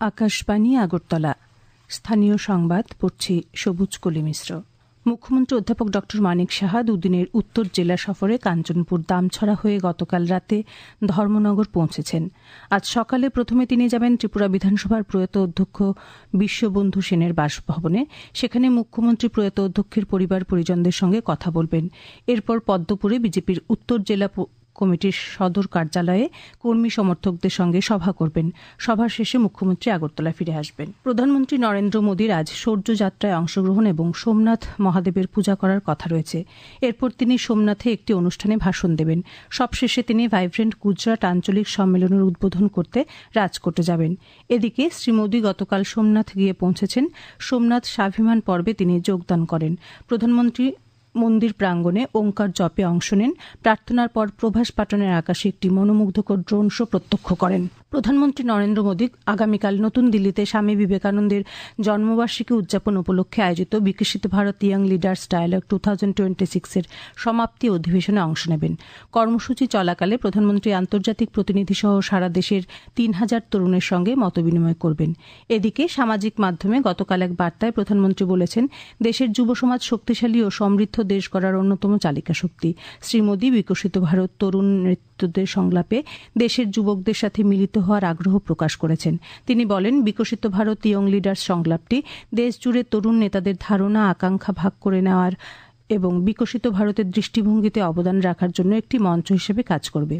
আকাশবাণী আগরতলা। স্থানীয় সংবাদ পড়ছি সবুজ কলি মিশ্র। মুখ্যমন্ত্রী অধ্যাপক ড মানিক সাহা দুদিনের উত্তর জেলা সফরে কাঞ্চনপুর দামছড়া হয়ে গতকাল রাতে ধর্মনগর পৌঁছেছেন। আজ সকালে প্রথমে তিনি যাবেন ত্রিপুরা বিধানসভার প্রয়াত অধ্যক্ষ বিশ্ববন্ধু সেনের বাসভবনে। সেখানে মুখ্যমন্ত্রী প্রয়াত অধ্যক্ষের পরিবার পরিজনদের সঙ্গে কথা বলবেন। এরপর পদ্মপুরে বিজেপির উত্তর জেলা কমিটির সদর কার্যালয়ে কর্মী সমর্থকদের সঙ্গে সভা করবেন। সভা শেষে মুখ্যমন্ত্রী আগরতলা ফিরে আসবেন। প্রধানমন্ত্রী নরেন্দ্র মোদীর আজ শৌর্য যাত্রায় অংশগ্রহণ এবং সোমনাথ মহাদেবের পূজা করার কথা রয়েছে। এরপর তিনি সোমনাথে একটি অনুষ্ঠানে ভাষণ দেবেন। সবশেষে তিনি ভাইব্রেন্ট গুজরাট আঞ্চলিক সম্মেলনের উদ্বোধন করতে রাজকোটে যাবেন। এদিকে শ্রী মোদী গতকাল সোমনাথ গিয়ে পৌঁছেছেন। সোমনাথ স্বাভিমান পর্বে তিনি যোগদান করেন। প্রধানমন্ত্রী মন্দির প্রাঙ্গণে ওঙ্কার জপে অংশ নেন। প্রার্থনার পর প্রভাস পাটনের আকাশে একটি মনোমুগ্ধকর ড্রোন শো প্রত্যক্ষ করেন। প্রধানমন্ত্রী নরেন্দ্র মোদী আগামীকাল নতুন দিল্লিতে স্বামী বিবেকানন্দের জন্মবার্ষিকী উদযাপন উপলক্ষে আয়োজিত বিকশিত ভারত ইয়াং লিডার্স ডায়ালগ 2026-এর সমাপ্তি অধিবেশনে অংশ নেবেন। কর্মসূচি চলাকালে প্রধানমন্ত্রী আন্তর্জাতিক প্রতিনিধি সহ সারা দেশের 3000 তরুণের সঙ্গে মতবিনিময় করবেন। এদিকে সামাজিক মাধ্যমে গতকাল এক বার্তায় প্রধানমন্ত্রী বলেছেন, দেশের যুব সমাজ শক্তিশালী ও সমৃদ্ধ দেশ গড়ার অন্যতম চালিকা শক্তি। শ্রী মোদী বিকশিত ভারত তরুণ নেতৃত্বদের সংলাপে দেশের যুবকদের সাথে মিলিত হওয়ার আগ্রহ প্রকাশ করেছেন। তিনি বলেন, বিকশিত ভারত ইয়ং লিডার্স সংলাপটি দেশ জুড়ে তরুণ নেতাদের ধারণা আকাঙ্ক্ষা ভাগ করে নেওয়ার এবং বিকশিত ভারতের দৃষ্টিভঙ্গিতে অবদান রাখার জন্য একটি মঞ্চ হিসেবে কাজ করবে।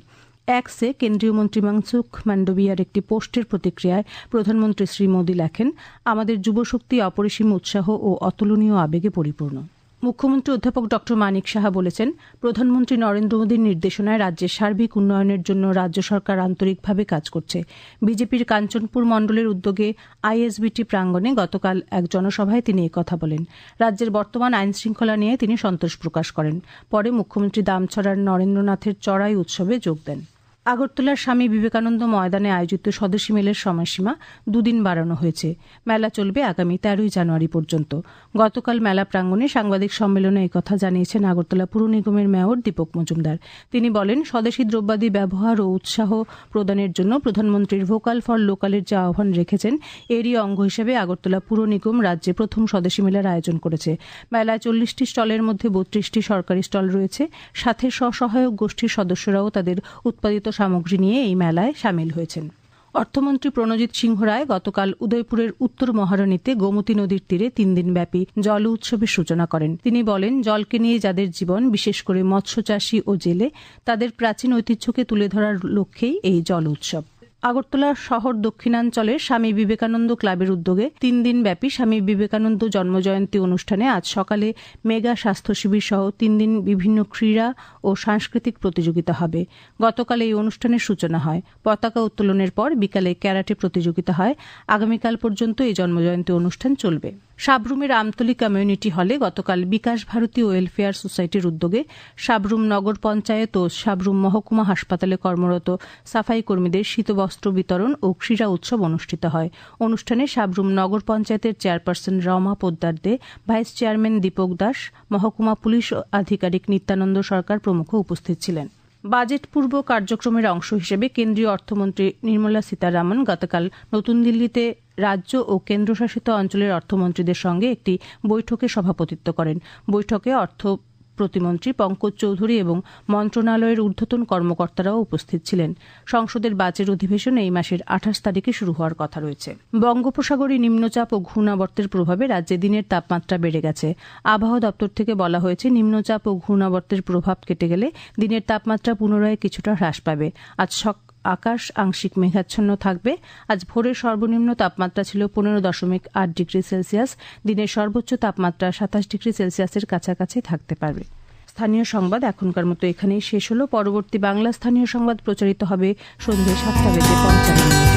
এক্সে কেন্দ্রীয় মন্ত্রী মনসুখ মান্ডভিয়ার একটি পোস্টের প্রতিক্রিয়ায় প্রধানমন্ত্রী শ্রী মোদী লেখেন, আমাদের যুবশক্তি অপরিসীম উৎসাহ ও অতুলনীয় আবেগে পরিপূর্ণ। মুখ্যমন্ত্রী অধ্যাপক ড মানিক সাহা বলেছেন, প্রধানমন্ত্রী নরেন্দ্র মোদীর নির্দেশনায় রাজ্যের সার্বিক উন্নয়নের জন্য রাজ্য সরকার আন্তরিকভাবে কাজ করছে। বিজেপির কাঞ্চনপুর মণ্ডলের উদ্যোগে আইএসবিটি প্রাঙ্গণে গতকাল এক জনসভায় তিনি একথা বলেন। রাজ্যের বর্তমান আইন শৃঙ্খলা নিয়ে তিনি সন্তোষ প্রকাশ করেন। পরে মুখ্যমন্ত্রী দামছড়ার নরেন্দ্রনাথের চড়াই উৎসবে যোগ দেন। আগরতলার স্বামী বিবেকানন্দ ময়দানে আয়োজিত স্বদেশী মেলের সময়সীমা দুদিন বাড়ানো হয়েছে। মেলা চলবে আগামী 13 জানুয়ারি পর্যন্ত। গতকাল মেলা প্রাঙ্গণে সাংবাদিক সম্মেলনে একথা জানিয়েছেন আগরতলা পুর নিগমের মেয়র দীপক মজুমদার। তিনি বলেন, স্বদেশী দ্রব্যাদি ব্যবহার ও উৎসাহ প্রদানের জন্য প্রধানমন্ত্রীর ভোকাল ফর লোকালের যে আহ্বান রেখেছেন, এরই অঙ্গ হিসেবে আগরতলা পুর নিগম রাজ্যে প্রথম স্বদেশী মেলার আয়োজন করেছে। মেলায় 40টি স্টলের মধ্যে 32টি সরকারি স্টল রয়েছে। সাথে স্বসহায়ক গোষ্ঠীর সদস্যরাও তাদের উৎপাদিত সামগ্রী নিয়ে এই মেলায় সামিল হয়েছেন। অর্থমন্ত্রী প্রণজিৎ সিংহ রায় গতকাল উদয়পুরের উত্তর মহারানীতে গোমতী নদীর তীরে 3 দিনব্যাপী জল উৎসবের সূচনা করেন। তিনি বলেন, জলকে নিয়ে যাদের জীবন, বিশেষ করে মৎস্য চাষী ও জেলে, তাদের প্রাচীন ঐতিহ্যকে তুলে ধরার লক্ষ্যেই এই জল উৎসব। আগরতলা শহর দক্ষিণাঞ্চলের স্বামী বিবেকানন্দ ক্লাবের উদ্যোগে 3 দিনব্যাপী স্বামী বিবেকানন্দ জন্মজয়ন্তী অনুষ্ঠানে আজ সকালে মেগা স্বাস্থ্য শিবির সহ 3 দিন বিভিন্ন ক্রীড়া ও সাংস্কৃতিক প্রতিযোগিতা হবে। গতকাল এই অনুষ্ঠানের সূচনা হয়। পতাকা উত্তোলনের পর বিকালে ক্যারাটে প্রতিযোগিতা হয়। আগামীকাল পর্যন্ত এই জন্মজয়ন্তী অনুষ্ঠান চলবে। সাবরুমের আমতলী কমিউনিটি হলে গতকাল বিকাশ ভারতী ওয়েলফেয়ার সোসাইটির উদ্যোগে সাবরুম নগর পঞ্চায়েত ও সাবরুম মহকুমা হাসপাতালে কর্মরত সাফাই কর্মীদের শীতবস্ত্র বিতরণ ও ক্রীড়া উৎসব অনুষ্ঠিত হয়। অনুষ্ঠানে সাবরুম নগর পঞ্চায়েতের চেয়ারপারসন রমা পোদ্দার দে, ভাইস চেয়ারম্যান দীপক দাস, মহকুমা পুলিশ আধিকারিক নিত্যানন্দ সরকার প্রমুখ উপস্থিত ছিলেন। বাজেট পূর্ব কার্যক্রমের অংশ হিসেবে কেন্দ্রীয় অর্থমন্ত্রী নির্মলা সীতারামন গতকাল নতুন দিল্লিতে রাজ্য ও কেন্দ্রশাসিত অঞ্চলের অর্থমন্ত্রীদের সঙ্গে একটি বৈঠকে সভাপতিত্ব করেন। বৈঠকে অর্থ প্রতিমন্ত্রী পঙ্কজ চৌধুরী এবং মন্ত্রণালয়ের ঊর্ধ্বতন কর্মকর্তারাও উপস্থিত ছিলেন। সংসদের বাজেট অধিবেশন এই মাসের 28 তারিখে শুরু হওয়ার কথা রয়েছে। বঙ্গোপসাগরে নিম্নচাপ ও ঘূর্ণাবর্তের প্রভাবে রাজ্যে দিনের তাপমাত্রা বেড়ে গেছে। আবহাওয়া দপ্তর থেকে বলা হয়েছে, নিম্নচাপ ও ঘূর্ণাবর্তের প্রভাব কেটে গেলে দিনের তাপমাত্রা পুনরায় কিছুটা হ্রাস পাবে। আজ আকাশ আংশিক মেঘাচ্ছন্ন থাকবে। আজ ভোরের সর্বনিম্ন তাপমাত্রা ছিল 15.8 ডিগ্রি সেলসিয়াস। দিনের সর্বোচ্চ তাপমাত্রা 27 ডিগ্রি সেলসিয়াসের কাছাকাছি থাকতে পারবে। স্থানীয় সংবাদ এখনকার মতো এখানেই শেষ হলো। পরবর্তী বাংলা স্থানীয় সংবাদ প্রচারিত হবে সন্ধ্যে 7টা বেজে 55 মিনিটে।